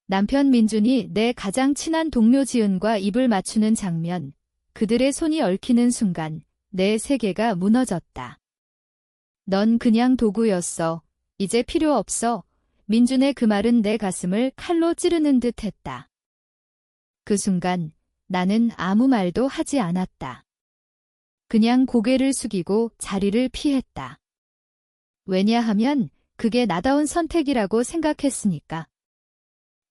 남편 민준이 내 가장 친한 동료 지은과 입을 맞추는 장면, 그들의 손이 얽히는 순간 내 세계가 무너졌다. 넌 그냥 도구였어. 이제 필요 없어. 민준의 그 말은 내 가슴을 칼로 찌르는 듯 했다. 그 순간 나는 아무 말도 하지 않았다. 그냥 고개를 숙이고 자리를 피했다. 왜냐하면 그게 나다운 선택이라고 생각했으니까.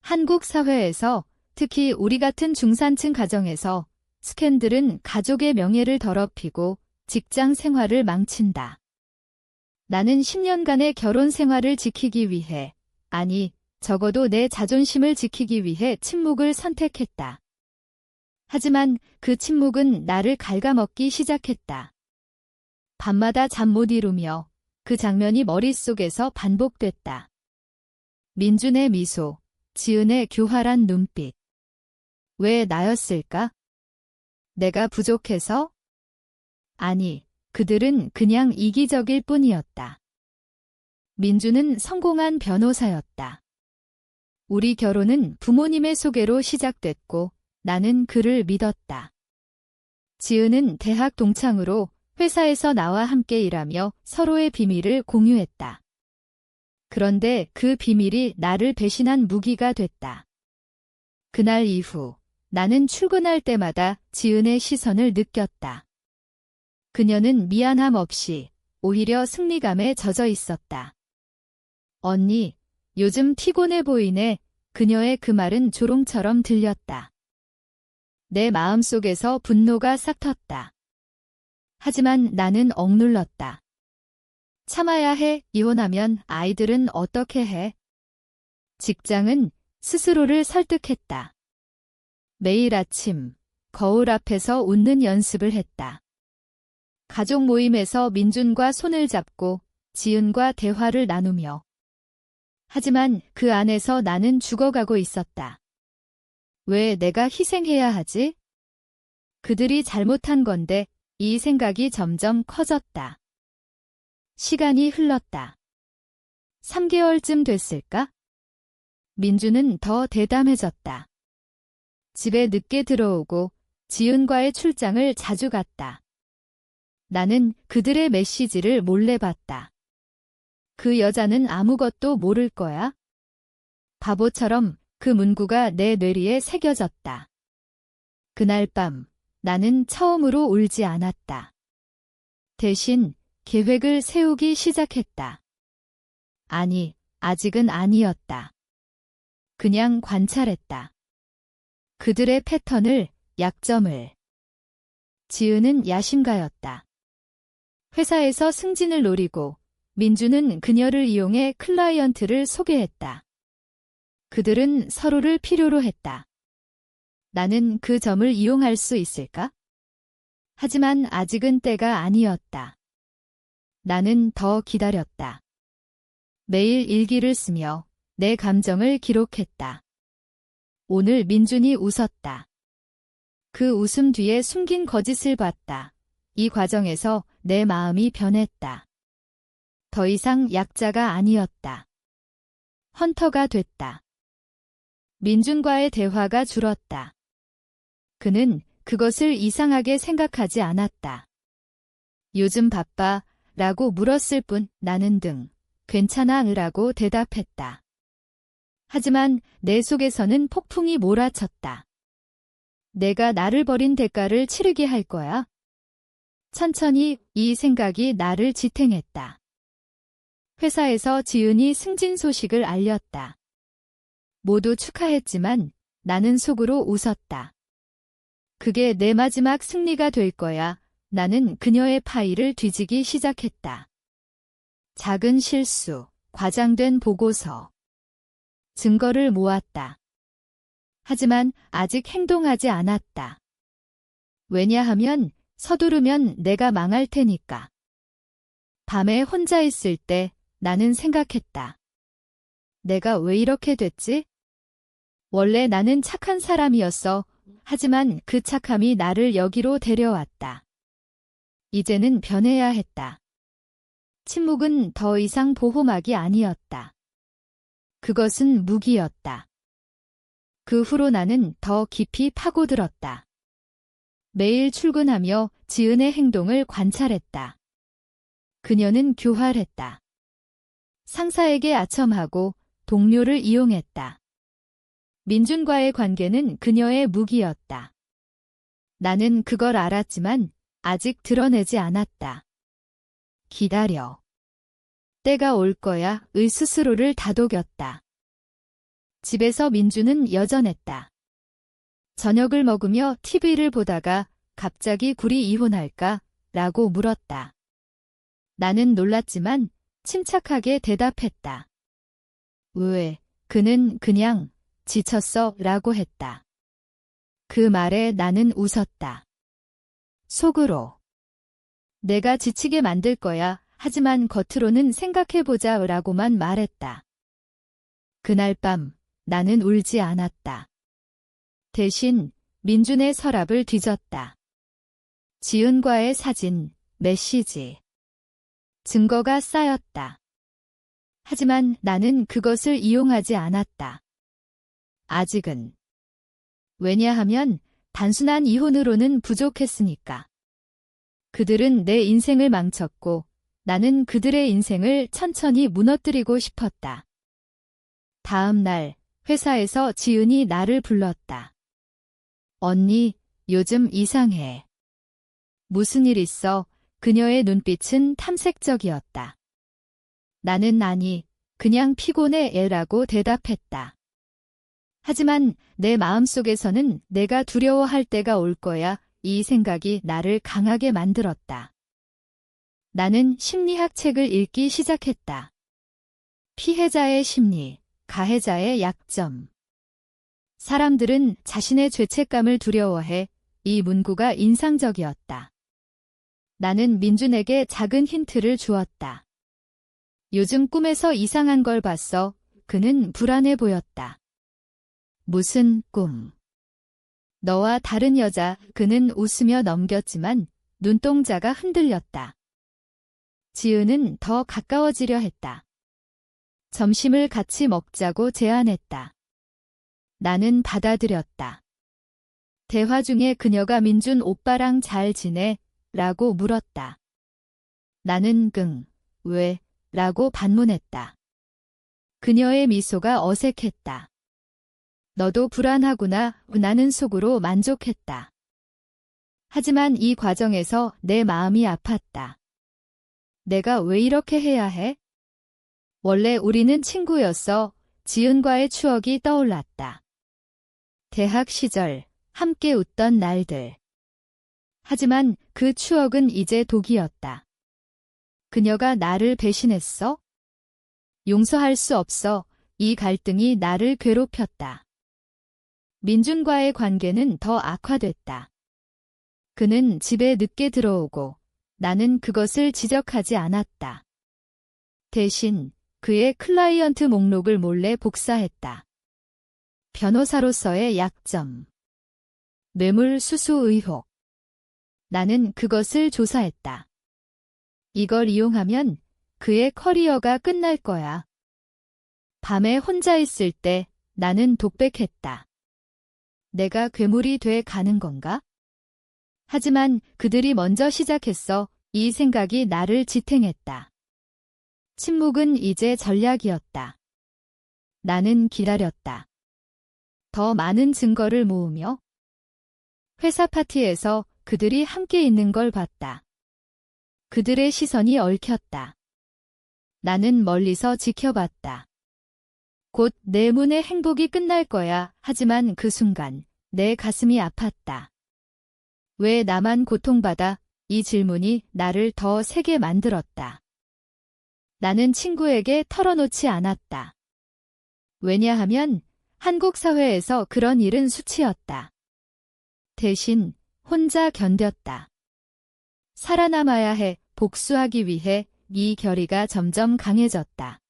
한국 사회에서, 특히 우리 같은 중산층 가정에서 스캔들은 가족의 명예를 더럽히고 직장 생활을 망친다. 나는 10년간의 결혼 생활을 지키기 위해, 아니, 적어도 내 자존심을 지키기 위해 침묵을 선택했다. 하지만 그 침묵은 나를 갉아먹기 시작했다. 밤마다 잠 못 이루며 그 장면이 머릿속에서 반복됐다. 민준의 미소, 지은의 교활한 눈빛. 왜 나였을까? 내가 부족해서? 아니, 그들은 그냥 이기적일 뿐이었다. 민준은 성공한 변호사였다. 우리 결혼은 부모님의 소개로 시작됐고 나는 그를 믿었다. 지은은 대학 동창으로 회사에서 나와 함께 일하며 서로의 비밀을 공유했다. 그런데 그 비밀이 나를 배신한 무기가 됐다. 그날 이후 나는 출근할 때마다 지은의 시선을 느꼈다. 그녀는 미안함 없이 오히려 승리감에 젖어 있었다. 언니, 요즘 피곤해 보이네. 그녀의 그 말은 조롱처럼 들렸다. 내 마음속에서 분노가 싹 텄다. 하지만 나는 억눌렀다. 참아야 해. 이혼하면 아이들은 어떻게 해? 직장은 스스로를 설득했다. 매일 아침 거울 앞에서 웃는 연습을 했다. 가족 모임에서 민준과 손을 잡고 지은과 대화를 나누며. 하지만 그 안에서 나는 죽어가고 있었다. 왜 내가 희생해야 하지? 그들이 잘못한 건데 이 생각이 점점 커졌다. 시간이 흘렀다. 3개월쯤 됐을까? 민준은 더 대담해졌다. 집에 늦게 들어오고 지은과의 출장을 자주 갔다. 나는 그들의 메시지를 몰래 봤다. 그 여자는 아무것도 모를 거야? 바보처럼 그 문구가 내 뇌리에 새겨졌다. 그날 밤 나는 처음으로 울지 않았다. 대신 계획을 세우기 시작했다. 아니, 아직은 아니었다. 그냥 관찰했다. 그들의 패턴을, 약점을. 지은은 야심가였다. 회사에서 승진을 노리고 민준은 그녀를 이용해 클라이언트를 소개했다. 그들은 서로를 필요로 했다. 나는 그 점을 이용할 수 있을까? 하지만 아직은 때가 아니었다. 나는 더 기다렸다. 매일 일기를 쓰며 내 감정을 기록했다. 오늘 민준이 웃었다. 그 웃음 뒤에 숨긴 거짓을 봤다. 이 과정에서 내 마음이 변했다. 더 이상 약자가 아니었다. 헌터가 됐다. 민준과의 대화가 줄었다. 그는 그것을 이상하게 생각하지 않았다. 요즘 바빠? 라고 물었을 뿐 나는 괜찮아 라고 대답했다. 하지만 내 속에서는 폭풍이 몰아쳤다. 내가 나를 버린 대가를 치르게 할 거야? 천천히 이 생각이 나를 지탱했다. 회사에서 지은이 승진 소식을 알렸다. 모두 축하했지만 나는 속으로 웃었다. 그게 내 마지막 승리가 될 거야. 나는 그녀의 파일을 뒤지기 시작했다. 작은 실수, 과장된 보고서. 증거를 모았다. 하지만 아직 행동하지 않았다. 왜냐하면 서두르면 내가 망할 테니까. 밤에 혼자 있을 때 나는 생각했다. 내가 왜 이렇게 됐지? 원래 나는 착한 사람이었어. 하지만 그 착함이 나를 여기로 데려왔다. 이제는 변해야 했다. 침묵은 더 이상 보호막이 아니었다. 그것은 무기였다. 그 후로 나는 더 깊이 파고들었다. 매일 출근하며 지은의 행동을 관찰했다. 그녀는 교활했다. 상사에게 아첨하고 동료를 이용했다. 민준과의 관계는 그녀의 무기였다. 나는 그걸 알았지만 아직 드러내지 않았다. 기다려. 때가 올 거야 의 스스로를 다독였다. 집에서 민준은 여전했다. 저녁을 먹으며 TV를 보다가 갑자기 굴이 이혼할까? 라고 물었다. 나는 놀랐지만 침착하게 대답했다. 왜? 그는 그냥 지쳤어 라고 했다. 그 말에 나는 웃었다. 속으로. 내가 지치게 만들 거야. 하지만 겉으로는 생각해보자 라고만 말했다. 그날 밤 나는 울지 않았다. 대신 민준의 서랍을 뒤졌다. 지은과의 사진, 메시지. 증거가 쌓였다. 하지만 나는 그것을 이용하지 않았다. 아직은. 왜냐하면 단순한 이혼으로는 부족했으니까. 그들은 내 인생을 망쳤고 나는 그들의 인생을 천천히 무너뜨리고 싶었다. 다음 날 회사에서 지은이 나를 불렀다. 언니, 요즘 이상해. 무슨 일 있어? 그녀의 눈빛은 탐색적이었다. 나는 아니, 그냥 피곤해 애라고 대답했다. 하지만 내 마음속에서는 내가 두려워할 때가 올 거야. 이 생각이 나를 강하게 만들었다. 나는 심리학 책을 읽기 시작했다. 피해자의 심리, 가해자의 약점. 사람들은 자신의 죄책감을 두려워해. 이 문구가 인상적이었다. 나는 민준에게 작은 힌트를 주었다. 요즘 꿈에서 이상한 걸 봤어. 그는 불안해 보였다. 무슨 꿈? 너와 다른 여자. 그는 웃으며 넘겼지만 눈동자가 흔들렸다. 지은은 더 가까워지려 했다. 점심을 같이 먹자고 제안했다. 나는 받아들였다. 대화 중에 그녀가 민준 오빠랑 잘 지내? 라고 물었다. 나는 왜? 라고 반문했다. 그녀의 미소가 어색했다. 너도 불안하구나. 나는 속으로 만족했다. 하지만 이 과정에서 내 마음이 아팠다. 내가 왜 이렇게 해야 해? 원래 우리는 친구였어. 지은과의 추억이 떠올랐다. 대학 시절 함께 웃던 날들. 하지만 그 추억은 이제 독이었다. 그녀가 나를 배신했어? 용서할 수 없어. 이 갈등이 나를 괴롭혔다. 민준과의 관계는 더 악화됐다. 그는 집에 늦게 들어오고 나는 그것을 지적하지 않았다. 대신 그의 클라이언트 목록을 몰래 복사했다. 변호사로서의 약점. 뇌물 수수 의혹. 나는 그것을 조사했다. 이걸 이용하면 그의 커리어가 끝날 거야. 밤에 혼자 있을 때 나는 독백했다. 내가 괴물이 돼 가는 건가? 하지만 그들이 먼저 시작했어. 이 생각이 나를 지탱했다. 침묵은 이제 전략이었다. 나는 기다렸다. 더 많은 증거를 모으며 회사 파티에서 그들이 함께 있는 걸 봤다. 그들의 시선이 얽혔다. 나는 멀리서 지켜봤다. 곧 내 문의 행복이 끝날 거야. 하지만 그 순간 내 가슴이 아팠다. 왜 나만 고통받아? 이 질문이 나를 더 세게 만들었다. 나는 친구에게 털어놓지 않았다. 왜냐하면 한국 사회에서 그런 일은 수치였다. 대신 혼자 견뎠다. 살아남아야 해. 복수하기 위해. 이 결의가 점점 강해졌다.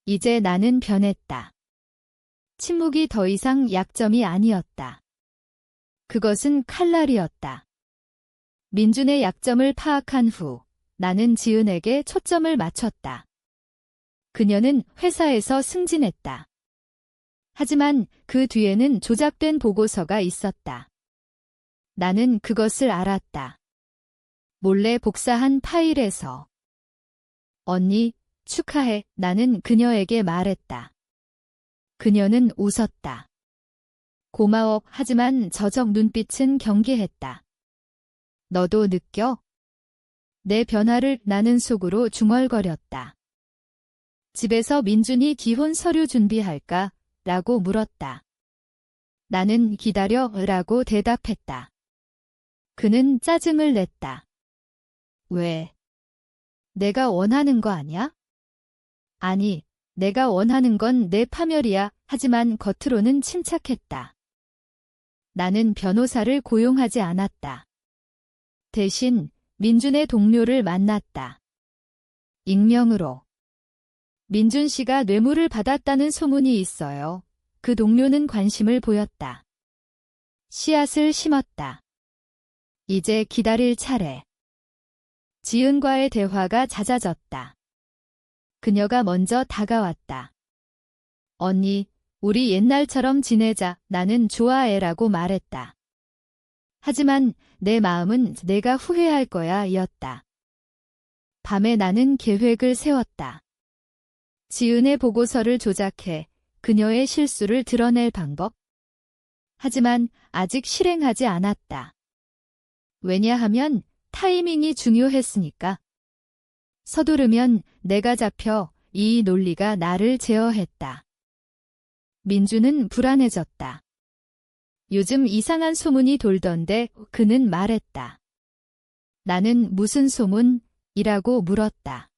이제 나는 변했다. 침묵이 더 이상 약점이 아니었다. 그것은 칼날이었다. 민준의 약점을 파악한 후 나는 지은에게 초점을 맞췄다. 그녀는 회사에서 승진했다. 하지만 그 뒤에는 조작된 보고서가 있었다. 나는 그것을 알았다. 몰래 복사한 파일에서. 언니, 축하해. 나는 그녀에게 말했다. 그녀는 웃었다. 고마워. 하지만 저적 눈빛은 경계했다. 너도 느껴? 내 변화를. 나는 속으로 중얼거렸다. 집에서 민준이 기혼 서류 준비할까? 라고 물었다. 나는 기다려 라고 대답했다. 그는 짜증을 냈다. 왜? 내가 원하는 거 아니야? 아니, 내가 원하는 건 내 파멸이야. 하지만 겉으로는 침착했다. 나는 변호사를 고용하지 않았다. 대신 민준의 동료를 만났다. 익명으로. 민준 씨가 뇌물을 받았다는 소문이 있어요. 그 동료는 관심을 보였다. 씨앗을 심었다. 이제 기다릴 차례. 지은과의 대화가 잦아졌다. 그녀가 먼저 다가왔다. 언니, 우리 옛날처럼 지내자. 나는 좋아해라고 말했다. 하지만 내 마음은 내가 후회할 거야 였다. 밤에 나는 계획을 세웠다. 지은의 보고서를 조작해 그녀의 실수를 드러낼 방법. 하지만 아직 실행하지 않았다. 왜냐하면 타이밍이 중요했으니까. 서두르면 내가 잡혀 이 논리가 나를 제어했다. 민주는 불안해졌다. 요즘 이상한 소문이 돌던데 그는 말했다. 나는 무슨 소문? 이라고 물었다.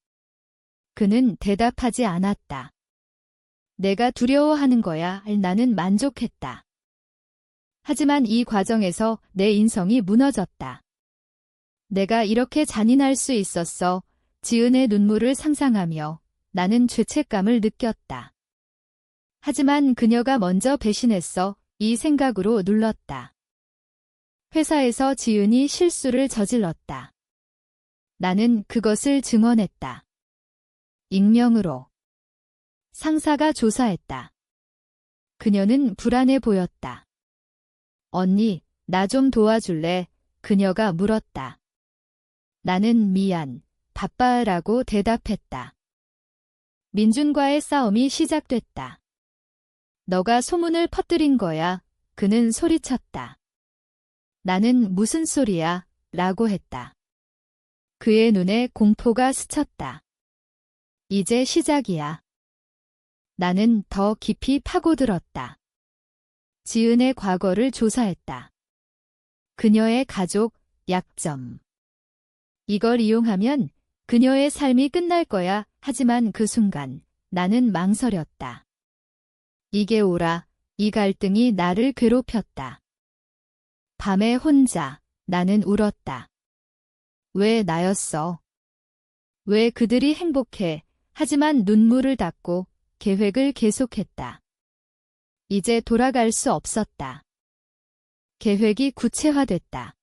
그는 대답하지 않았다. 내가 두려워하는 거야. 나는 만족했다. 하지만 이 과정에서 내 인성이 무너졌다. 내가 이렇게 잔인할 수 있었어. 지은의 눈물을 상상하며 나는 죄책감을 느꼈다. 하지만 그녀가 먼저 배신했어. 이 생각으로 눌렀다. 회사에서 지은이 실수를 저질렀다. 나는 그것을 증언했다. 익명으로. 상사가 조사했다. 그녀는 불안해 보였다. 언니, 나 좀 도와줄래? 그녀가 물었다. 나는 미안, 바빠라고 대답했다. 민준과의 싸움이 시작됐다. 너가 소문을 퍼뜨린 거야. 그는 소리쳤다. 나는 무슨 소리야? 라고 했다. 그의 눈에 공포가 스쳤다. 이제 시작이야. 나는 더 깊이 파고들었다. 지은의 과거를 조사했다. 그녀의 가족, 약점. 이걸 이용하면 그녀의 삶이 끝날 거야. 하지만 그 순간 나는 망설였다. 이게 옳아. 이 갈등이 나를 괴롭혔다. 밤에 혼자 나는 울었다. 왜 나였어? 왜 그들이 행복해? 하지만 눈물을 닦고 계획을 계속했다. 이제 돌아갈 수 없었다. 계획이 구체화됐다.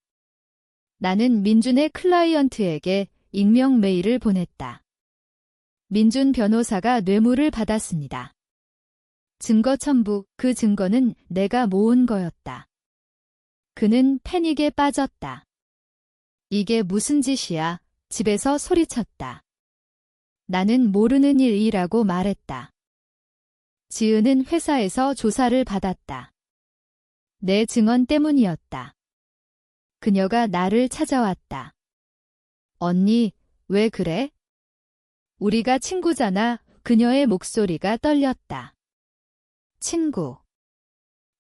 나는 민준의 클라이언트에게 익명 메일을 보냈다. 민준 변호사가 뇌물을 받았습니다. 증거 첨부. 그 증거는 내가 모은 거였다. 그는 패닉에 빠졌다. 이게 무슨 짓이야? 집에서 소리쳤다. 나는 모르는 일이라고 말했다. 지은은 회사에서 조사를 받았다. 내 증언 때문이었다. 그녀가 나를 찾아왔다. 언니, 왜 그래? 우리가 친구잖아. 그녀의 목소리가 떨렸다. 친구.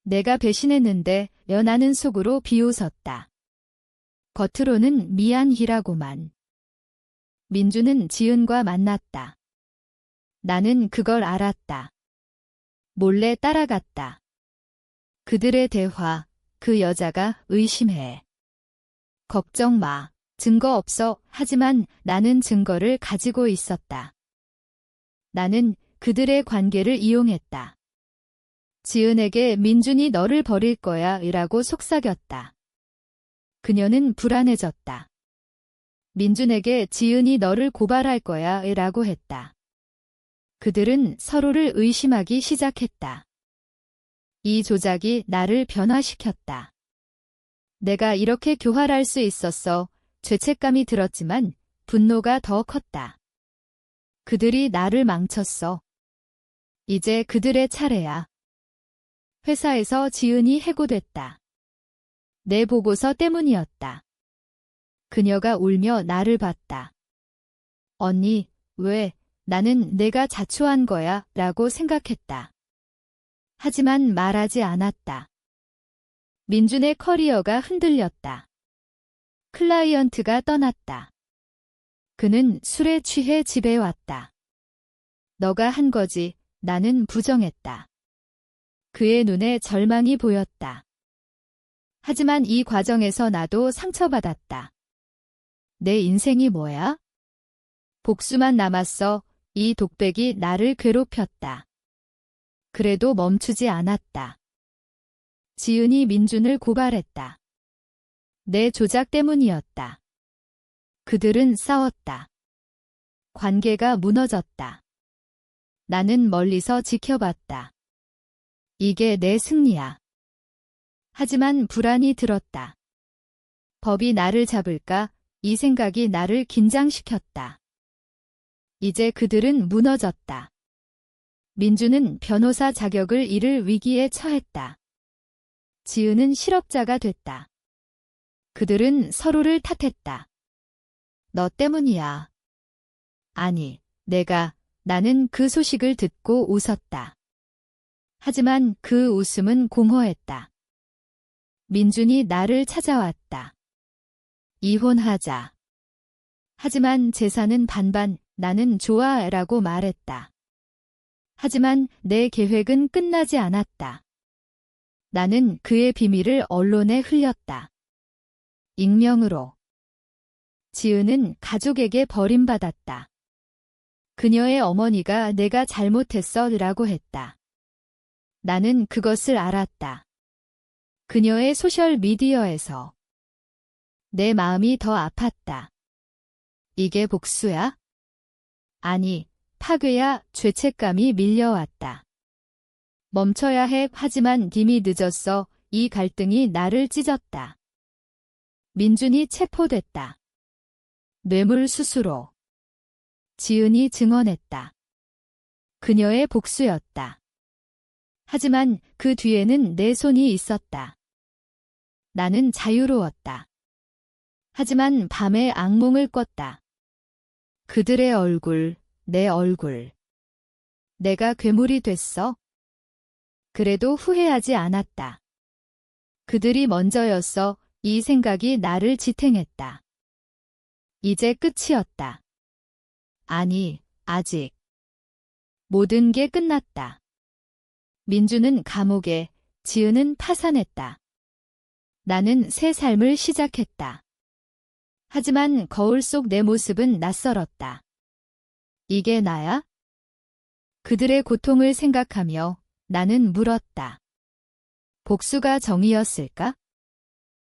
내가 배신했는데 나는 속으로 비웃었다. 겉으로는 미안이라고만. 민주는 지은과 만났다. 나는 그걸 알았다. 몰래 따라갔다. 그들의 대화, 그 여자가 의심해. 걱정 마. 증거 없어. 하지만 나는 증거를 가지고 있었다. 나는 그들의 관계를 이용했다. 지은에게 민준이 너를 버릴 거야 라고 속삭였다. 그녀는 불안해졌다. 민준에게 지은이 너를 고발할 거야 라고 했다. 그들은 서로를 의심하기 시작했다. 이 조작이 나를 변화시켰다. 내가 이렇게 교활할 수 있었어. 죄책감이 들었지만 분노가 더 컸다. 그들이 나를 망쳤어. 이제 그들의 차례야. 회사에서 지은이 해고됐다. 내 보고서 때문이었다. 그녀가 울며 나를 봤다. 언니, 왜, 나는 내가 자초한 거야, 라고 생각했다. 하지만 말하지 않았다. 민준의 커리어가 흔들렸다. 클라이언트가 떠났다. 그는 술에 취해 집에 왔다. 너가 한 거지, 나는 부정했다. 그의 눈에 절망이 보였다. 하지만 이 과정에서 나도 상처받았다. 내 인생이 뭐야? 복수만 남았어. 이 독백이 나를 괴롭혔다. 그래도 멈추지 않았다. 지은이 민준을 고발했다. 내 조작 때문이었다. 그들은 싸웠다. 관계가 무너졌다. 나는 멀리서 지켜봤다. 이게 내 승리야. 하지만 불안이 들었다. 법이 나를 잡을까? 이 생각이 나를 긴장시켰다. 이제 그들은 무너졌다. 민주는 변호사 자격을 잃을 위기에 처했다. 지은은 실업자가 됐다. 그들은 서로를 탓했다. 너 때문이야. 아니, 나는 그 소식을 듣고 웃었다. 하지만 그 웃음은 공허했다. 민준이 나를 찾아왔다. 이혼하자. 하지만 재산은 반반, 나는 좋아라고 말했다. 하지만 내 계획은 끝나지 않았다. 나는 그의 비밀을 언론에 흘렸다. 익명으로. 지은은 가족에게 버림받았다. 그녀의 어머니가 내가 잘못했어 라고 했다. 나는 그것을 알았다. 그녀의 소셜미디어에서. 내 마음이 더 아팠다. 이게 복수야? 아니, 파괴야. 죄책감이 밀려왔다. 멈춰야 해. 하지만 이미 늦었어. 이 갈등이 나를 찢었다. 민준이 체포됐다. 뇌물수수로. 지은이 증언했다. 그녀의 복수였다. 하지만 그 뒤에는 내 손이 있었다. 나는 자유로웠다. 하지만 밤에 악몽을 꿨다. 그들의 얼굴, 내 얼굴. 내가 괴물이 됐어? 그래도 후회하지 않았다. 그들이 먼저였어. 이 생각이 나를 지탱했다. 이제 끝이었다. 아니, 아직. 모든 게 끝났다. 민주는 감옥에, 지은은 파산했다. 나는 새 삶을 시작했다. 하지만 거울 속 내 모습은 낯설었다. 이게 나야? 그들의 고통을 생각하며 나는 물었다. 복수가 정의였을까?